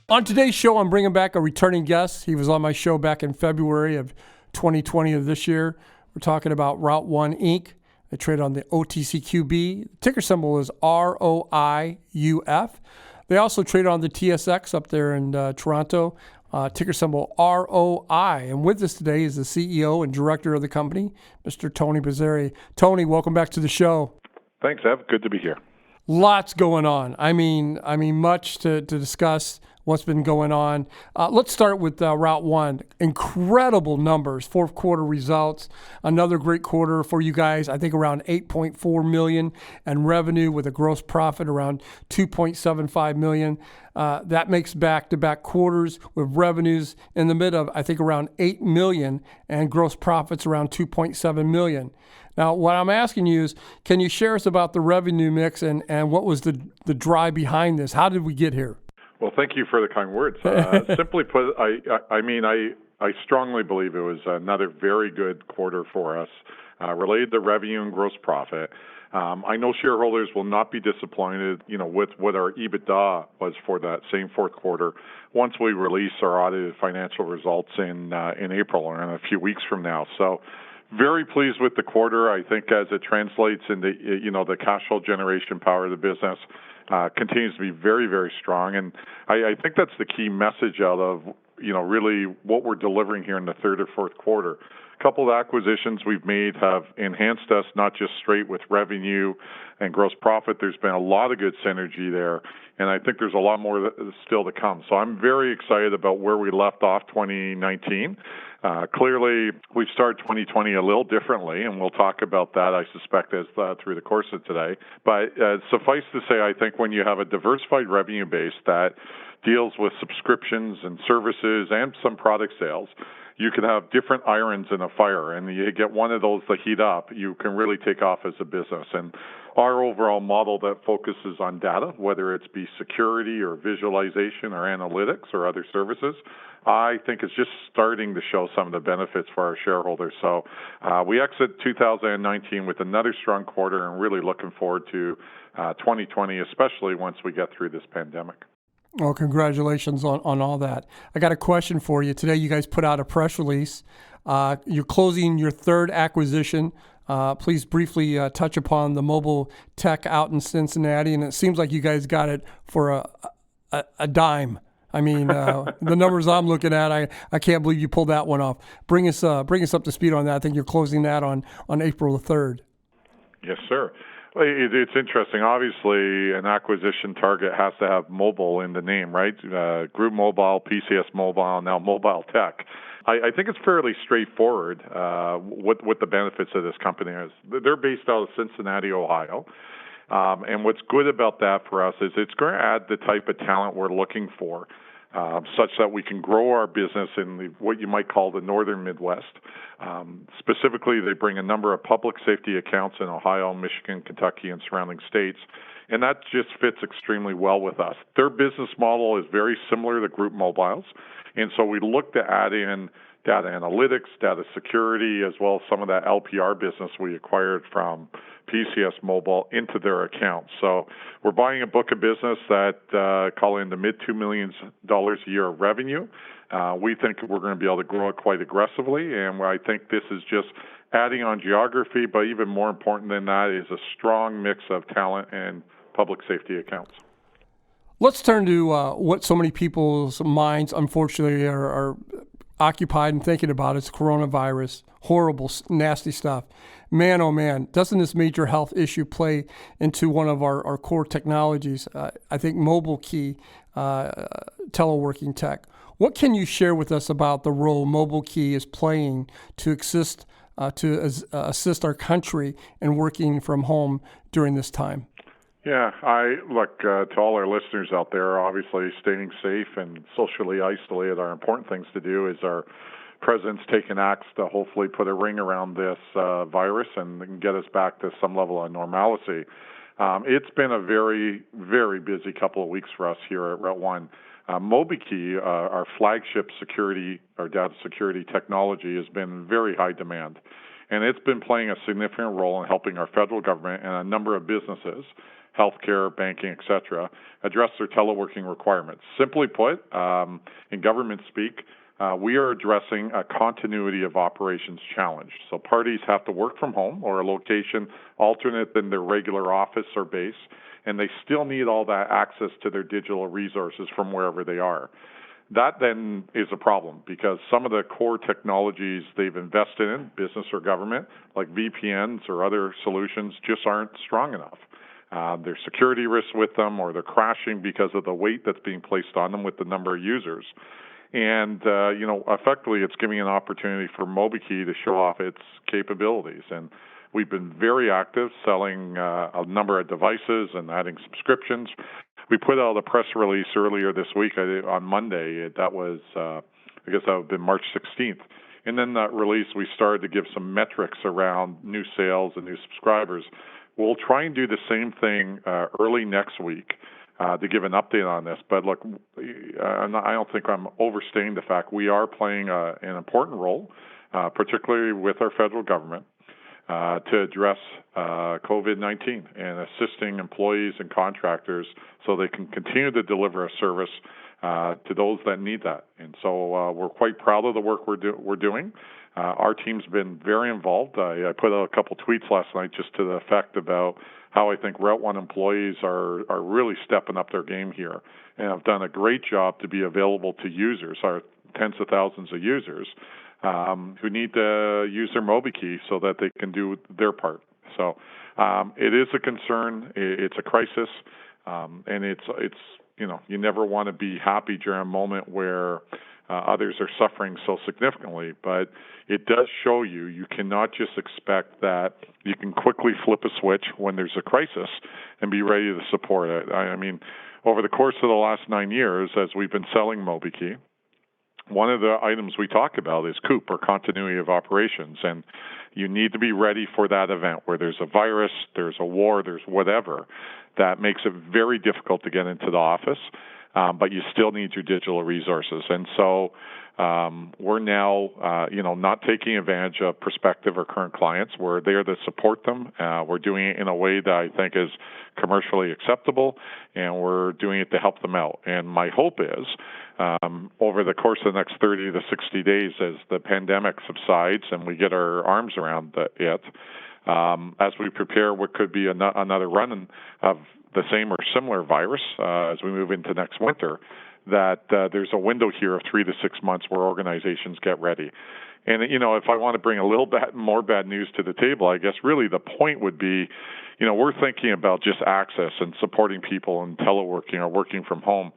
On today's show, I'm bringing back a returning guest. He was on my show back in February of 2020 of this year. We're talking about Route1 Inc. They trade on the OTCQB. The ticker symbol is ROIUF. They also trade on the TSX up there in Toronto. Ticker symbol ROI. And with us today is the CEO and director of the company, Mr. Tony Busseri. Tony, welcome back to the show. Thanks, Ev. Good to be here. Lots going on. I mean, much to discuss. What's been going on. Let's start with Route1. Incredible numbers, fourth quarter results. Another great quarter for you guys. I think around $8.4 million in revenue with a gross profit around $2.75 million. That makes back-to-back quarters with revenues in the mid of, I think, around $8 million and gross profits around $2.7 million. Now, what I'm asking you is, can you share us about the revenue mix and what was the drive behind this? How did we get here? Well, thank you for the kind words. Simply put, I strongly believe it was another very good quarter for us related to revenue and gross profit. I know shareholders will not be disappointed, with what our EBITDA was for that same fourth quarter once we release our audited financial results in April or in a few weeks from now. So very pleased with the quarter. I think as it translates into, the cash flow generation power of the business continues to be very, very strong. And I think that's the key message out of, really what we're delivering here in the third or fourth quarter. A couple of acquisitions we've made have enhanced us, not just straight with revenue and gross profit. There's been a lot of good synergy there, and I think there's a lot more still to come. So I'm very excited about where we left off 2019. Clearly, we've started 2020 a little differently, and we'll talk about that, I suspect, as through the course of today. But suffice to say, I think when you have a diversified revenue base that deals with subscriptions and services and some product sales, you can have different irons in a fire, and you get one of those to heat up, you can really take off as a business. And our overall model that focuses on data, whether it's be security or visualization or analytics or other services, I think it's just starting to show some of the benefits for our shareholders. So we exit 2019 with another strong quarter and really looking forward to 2020, especially once we get through this pandemic. Well, congratulations on all that. I got a question for you. Today, you guys put out a press release. You're closing your third acquisition. Please briefly touch upon the mobile tech out in Cincinnati. And it seems like you guys got it for a dime. I mean, the numbers I'm looking at, I can't believe you pulled that one off. Bring us up to speed on that. I think you're closing that on April the 3rd. Yes, sir. It's interesting. Obviously, an acquisition target has to have mobile in the name, right? Group Mobile, PCS Mobile, now Mobile Tech. I think it's fairly straightforward what the benefits of this company is. They're based out of Cincinnati, Ohio. And what's good about that for us is it's going to add the type of talent we're looking for, such that we can grow our business in what you might call the northern Midwest. Specifically, they bring a number of public safety accounts in Ohio, Michigan, Kentucky, and surrounding states, and that just fits extremely well with us. Their business model is very similar to Group Mobile's, and so we look to add in data analytics, data security, as well as some of that LPR business we acquired from PCS Mobile into their accounts. So we're buying a book of business that call in the mid $2 million a year of revenue. We think we're going to be able to grow it quite aggressively, and I think this is just adding on geography, but even more important than that is a strong mix of talent and public safety accounts. Let's turn to what so many people's minds, unfortunately, are occupied and thinking about. It's coronavirus, horrible, nasty stuff. Man, oh man, doesn't this major health issue play into one of our core technologies? I think MobiKEY, teleworking tech. What can you share with us about the role MobiKEY is playing to assist our country in working from home during this time? Yeah, I look to all our listeners out there. Obviously, staying safe and socially isolated are important things to do. As our president's taken acts to hopefully put a ring around this virus and get us back to some level of normalcy. It's been a very, very busy couple of weeks for us here at Route1. MobiKEY, our flagship security or data security technology, has been very high demand. and it's been playing a significant role in helping our federal government and a number of businesses, healthcare, banking, etc., address their teleworking requirements. Simply put, in government speak, we are addressing a continuity of operations challenge. So parties have to work from home or a location alternate than their regular office or base, and they still need all that access to their digital resources from wherever they are. That then is a problem because some of the core technologies they've invested in, business or government, like VPNs or other solutions, just aren't strong enough. There's security risks with them, or they're crashing because of the weight that's being placed on them with the number of users. And, effectively, it's giving an opportunity for MobiKEY to show off its capabilities. And we've been very active selling a number of devices and adding subscriptions. We put out a press release earlier this week on Monday. That was, that would have been March 16th. And then that release, we started to give some metrics around new sales and new subscribers. We'll try and do the same thing early next week to give an update on this. But look, I don't think I'm overstating the fact we are playing an important role, particularly with our federal government, to address COVID-19 and assisting employees and contractors so they can continue to deliver a service to those that need that. And so we're quite proud of the work we're doing. Our team's been very involved. I put out a couple tweets last night just to the effect about how I think Route1 employees are really stepping up their game here and have done a great job to be available to users, our tens of thousands of users, who need to use their MobiKEY so that they can do their part. So it is a concern. It's a crisis, and it's you never want to be happy during a moment where others are suffering so significantly. But it does show you cannot just expect that you can quickly flip a switch when there's a crisis and be ready to support it. I mean, over the course of the last 9 years, as we've been selling MobiKEY, one of the items we talk about is COOP, or continuity of operations, and you need to be ready for that event where there's a virus, there's a war, there's whatever that makes it very difficult to get into the office, but you still need your digital resources. And so we're now, not taking advantage of prospective or current clients. We're there to support them. We're doing it in a way that I think is commercially acceptable, and we're doing it to help them out. And my hope is, over the course of the next 30 to 60 days, as the pandemic subsides and we get our arms around it, as we prepare what could be another run of the same or similar virus as we move into next winter, that there's a window here of 3 to 6 months where organizations get ready. And, if I want to bring a little bit more bad news to the table, I guess really the point would be, we're thinking about just access and supporting people in teleworking or working from home.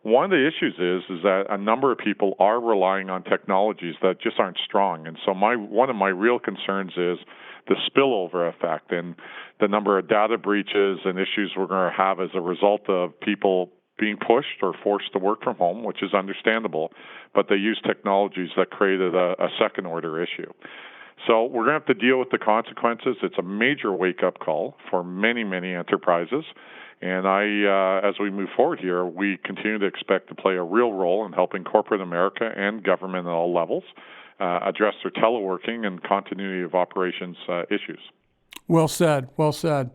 One of the issues is that a number of people are relying on technologies that just aren't strong. And so one of my real concerns is the spillover effect and the number of data breaches and issues we're going to have as a result of people being pushed or forced to work from home, which is understandable, but they use technologies that created a second-order issue. So we're going to have to deal with the consequences. It's a major wake-up call for many, many enterprises. And as we move forward here, we continue to expect to play a real role in helping corporate America and government at all levels address their teleworking and continuity of operations issues. Well said. Well said.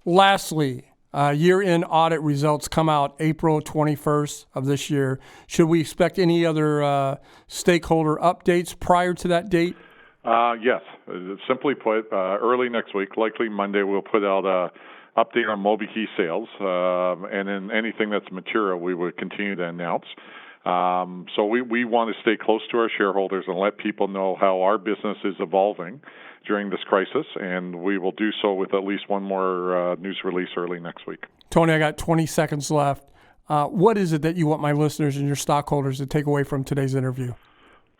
Lastly, year-end audit results come out April 21st of this year. Should we expect any other stakeholder updates prior to that date? Yes. Simply put, early next week, likely Monday, we'll put out a update on MobiKEY sales, and then anything that's material we would continue to announce. So we want to stay close to our shareholders and let people know how our business is evolving during this crisis, and we will do so with at least one more news release early next week. Tony, I got 20 seconds left. What is it that you want my listeners and your stockholders to take away from today's interview?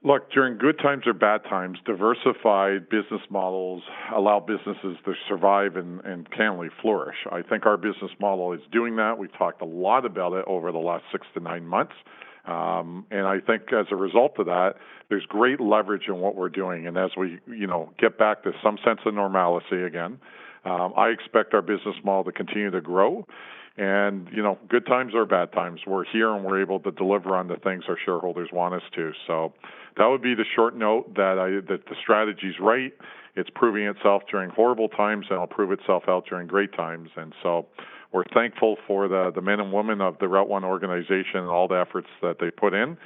Look, during good times or bad times, diversified business models allow businesses to survive and candidly flourish. I think our business model is doing that. We've talked a lot about it over the last 6 to 9 months. And I think as a result of that, there's great leverage in what we're doing. And as we, get back to some sense of normalcy again, I expect our business model to continue to grow. And, good times or bad times, we're here and we're able to deliver on the things our shareholders want us to. So that would be the short note that the strategy's right It's proving itself during horrible times, and it'll prove itself out during great times. And so we're thankful for the men and women of the Route 1 organization and all the efforts that they put in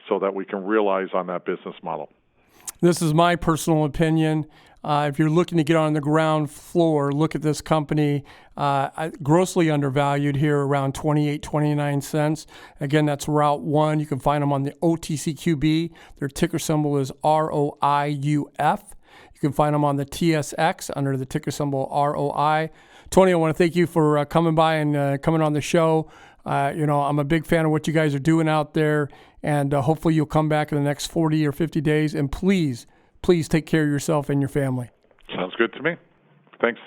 so that we can realize on that business model. This is my personal opinion. If you're looking to get on the ground floor, look at this company. Grossly undervalued here, around 28, 29 cents. Again, that's Route 1. You can find them on the OTCQB. Their ticker symbol is ROIUF. You can find them on the TSX under the ticker symbol ROI. Tony, I want to thank you for coming by and coming on the show. I'm a big fan of what you guys are doing out there, and hopefully you'll come back in the next 40 or 50 days. And please take care of yourself and your family. Sounds good to me. Thanks.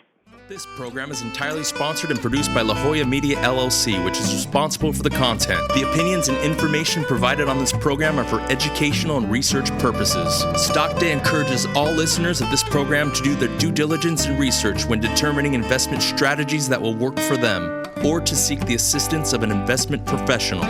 This program is entirely sponsored and produced by La Jolla Media LLC, which is responsible for the content. The opinions and information provided on this program are for educational and research purposes. Stock Day encourages all listeners of this program to do their due diligence and research when determining investment strategies that will work for them, or to seek the assistance of an investment professional.